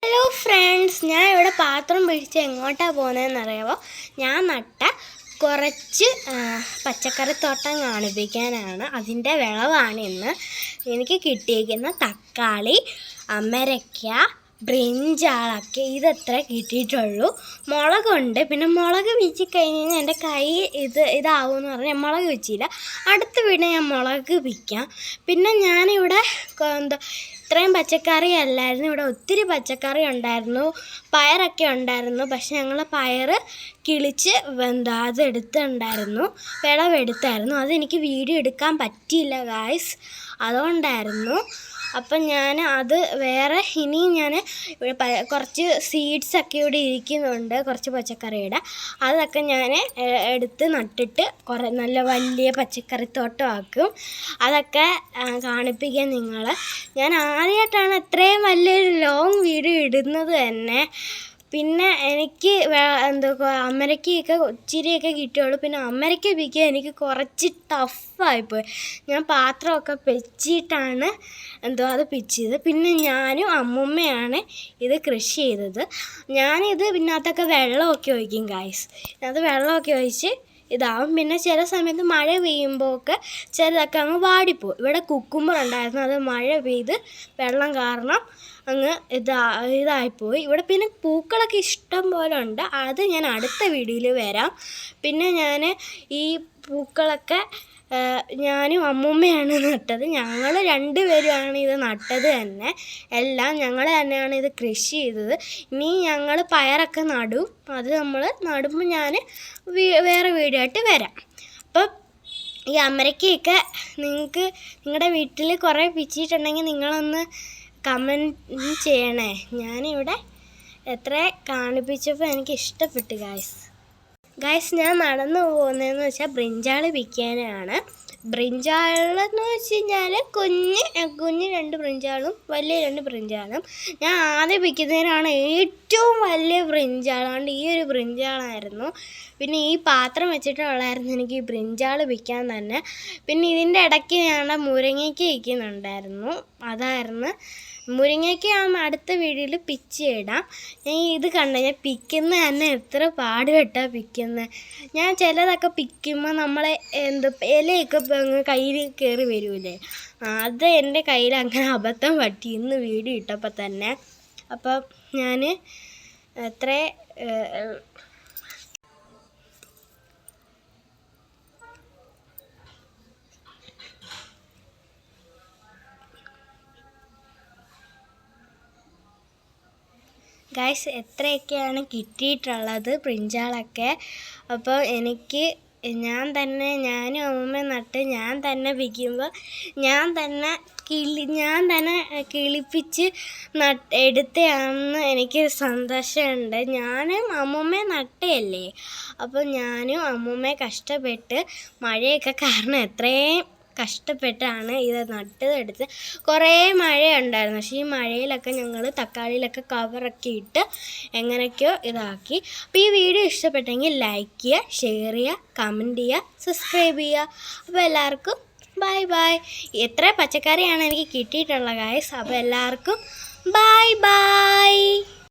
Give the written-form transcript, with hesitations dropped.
Hello friends, ഞാൻ ഇവിടെ പാത്രം പിടിച്ച് എങ്ങോട്ടാണ് പോകുന്നതെന്നറിയാമോ? ഞാൻ നട്ട കുറച്ച് പച്ചക്കറിത്തോട്ടം കാണിപ്പിക്കാനാണ്. അതിൻ്റെ വിളവാണ് ഇന്ന് എനിക്ക് കിട്ടിയിരിക്കുന്ന തക്കാളി, അമരയ്ക്ക, ബ്രിഞ്ചാളൊക്കെ ഇതത്ര കിട്ടിയിട്ടുള്ളൂ. മുളകുണ്ട്, പിന്നെ മുളക് വീച്ചി കഴിഞ്ഞ് കഴിഞ്ഞാൽ എൻ്റെ കൈ ഇതാവുമെന്ന് പറഞ്ഞാൽ ഞാൻ മുളക് വെച്ചില്ല. അടുത്ത വീട് ഞാൻ മുളക് വിൽക്കാം. പിന്നെ ഞാനിവിടെ ഇത്രയും പച്ചക്കറി അല്ലായിരുന്നു, ഇവിടെ ഒത്തിരി പച്ചക്കറി ഉണ്ടായിരുന്നു, പയറൊക്കെ ഉണ്ടായിരുന്നു. പക്ഷെ ഞങ്ങൾ പയർ കിളിച്ച് അതെടുത്തുണ്ടായിരുന്നു, വിളവെടുത്തായിരുന്നു. അതെനിക്ക് വീഡിയോ എടുക്കാൻ പറ്റിയില്ല ഗായ്സ്, അതുകൊണ്ടായിരുന്നു. അപ്പം ഞാൻ അത് വേറെ ഇനിയും ഞാൻ കുറച്ച് സീഡ്സൊക്കെ ഇവിടെ ഇരിക്കുന്നുണ്ട്, കുറച്ച് പച്ചക്കറിയുടെ. അതൊക്കെ ഞാൻ എടുത്ത് നട്ടിട്ട് നല്ല വലിയ പച്ചക്കറിത്തോട്ടമാക്കും. അതൊക്കെ കാണിപ്പിക്കാൻ നിങ്ങളെ. ഞാൻ ആദ്യമായിട്ടാണ് ഇത്രയും വലിയൊരു ലോങ് വീഡിയോ ഇടുന്നത് തന്നെ. പിന്നെ എനിക്ക് അമരയ്ക്കൊക്കെ ഇച്ചിരിയൊക്കെ കിട്ടുകയുള്ളൂ. പിന്നെ അമരയ്ക്ക പിക്കാൻ എനിക്ക് കുറച്ച് ടഫായിപ്പോയി. ഞാൻ പാത്രമൊക്കെ വെച്ചിട്ടാണ് അത് പിച്ചിയത്. പിന്നെ ഞാനും അമ്മൂമ്മയാണ് ഇത് കൃഷി ചെയ്തത്. ഞാനിത് പിന്നകത്തൊക്കെ വെള്ളമൊക്കെ ഒഴിക്കും ഗായ്സ്. അത് വെള്ളമൊക്കെ ഒഴിച്ച് ഇതാവും. പിന്നെ ചില സമയത്ത് മഴ പെയ്യുമ്പോഴൊക്കെ ചിലതൊക്കെ അങ്ങ് വാടിപ്പോവും. ഇവിടെ കുക്കുമ്പർ ഉണ്ടായിരുന്നു, അത് മഴ പെയ്ത് വെള്ളം കാരണം അങ്ങ് ഇതായിപ്പോയി. ഇവിടെ പിന്നെ പൂക്കളൊക്കെ ഇഷ്ടം പോലെ ഉണ്ട്, അത് ഞാൻ അടുത്ത വീഡിയോയിൽ വരാം. പിന്നെ ഞാൻ ഈ പൂക്കളൊക്കെ ഞാനും അമ്മൂമ്മയാണ് നട്ടത്. ഞങ്ങൾ രണ്ടുപേരുമാണ് ഇത് നട്ടത് തന്നെ. എല്ലാം ഞങ്ങൾ തന്നെയാണ് ഇത് കൃഷി ചെയ്തത്. ഇനി ഞങ്ങൾ പയറൊക്കെ നടും. അത് നമ്മൾ നടുമ്പോൾ ഞാൻ വേറെ വീഡിയോ ആയിട്ട് വരാം. അപ്പം ഈ അമരയ്ക്കൊക്കെ നിങ്ങളുടെ വീട്ടിൽ കുറേ പിച്ചിട്ടുണ്ടെങ്കിൽ നിങ്ങളൊന്ന് കമൻറ്റ് ചെയ്യണേ. ഞാനിവിടെ എത്ര കാണിപ്പിച്ചപ്പോൾ എനിക്ക് ഇഷ്ടപ്പെട്ടു ഗായ്സ്. ഞാൻ നടന്നു പോകുന്നതെന്ന് വെച്ചാൽ ബ്രിഞ്ചാൾ വിൽക്കാനാണ്. ബ്രിഞ്ചാളെന്ന് വെച്ച് കഴിഞ്ഞാൽ കുഞ്ഞ് 2 ബ്രിഞ്ചാളും വലിയ 2 ബ്രിഞ്ചാളും. ഞാൻ ആദ്യം വിൽക്കുന്നതിനാണ് ഏറ്റവും വലിയ ബ്രിഞ്ചാളാണ്ട് ഈ ഒരു ബ്രിഞ്ചാളായിരുന്നു. പിന്നെ ഈ പാത്രം വെച്ചിട്ടുള്ളായിരുന്നു എനിക്ക് ഈ ബ്രിഞ്ചാൾ വിൽക്കാൻ തന്നെ. പിന്നെ ഇതിൻ്റെ ഇടയ്ക്ക് ഞാൻ മുരിങ്ങയ്ക്ക വയ്ക്കുന്നുണ്ടായിരുന്നു, അതായിരുന്നു. മുരിങ്ങയ്ക്ക അടുത്ത വീഡിയോയിൽ പിച്ചി ഇടാം. ഞാൻ ഇത് ഞാൻ പിക്കുന്നത് തന്നെ എത്ര പാടുപെട്ടാണ് പിക്കുന്നത്. ഞാൻ ചിലതൊക്കെ പിക്കുമ്പോൾ നമ്മളെ ഇലയൊക്കെ കയ്യിൽ കയറി വരൂലേ, അത് എൻ്റെ കയ്യിൽ അങ്ങനെ അബദ്ധം പറ്റി ഇന്ന് വീഡിയോ ഇട്ടപ്പോൾ തന്നെ. അപ്പം ഞാൻ ഗായ്സ് എത്രയൊക്കെയാണ് കിട്ടിയിട്ടുള്ളത് ബ്രിഞ്ചാളൊക്കെ. അപ്പോൾ ഞാനും അമ്മൂമ്മ നട്ട് ഞാൻ തന്നെ വിൽക്കുമ്പോൾ ഞാൻ തന്നെ കിളിപ്പിച്ച് എടുത്തതാണെന്ന് എനിക്ക് സന്തോഷമുണ്ട്. ഞാനും അമ്മൂമ്മ നട്ടയല്ലേ, അപ്പോൾ ഞാനും അമ്മൂമ്മ കഷ്ടപ്പെട്ട് മഴയൊക്കെ കാരണം എത്രയും കഷ്ടപ്പെട്ടാണ് ഇത് നട്ടതെടുത്ത്. കുറേ മഴയുണ്ടായിരുന്നു, പക്ഷേ ഈ മഴയിലൊക്കെ ഞങ്ങൾ തക്കാളിയിലൊക്കെ കവറൊക്കെ ഇട്ട് എങ്ങനെയൊക്കെയോ ഇതാക്കി. അപ്പോൾ ഈ വീഡിയോ ഇഷ്ടപ്പെട്ടെങ്കിൽ ലൈക്ക് ചെയ്യുക, ഷെയർ ചെയ്യുക, കമൻറ്റ് ചെയ്യുക, സബ്സ്ക്രൈബ് ചെയ്യുക. അപ്പോൾ എല്ലാവർക്കും ബൈ. എത്ര പച്ചക്കറിയാണ് എനിക്ക് കിട്ടിയിട്ടുള്ളത് ഗായ്സ്. അപ്പോൾ എല്ലാവർക്കും ബൈ.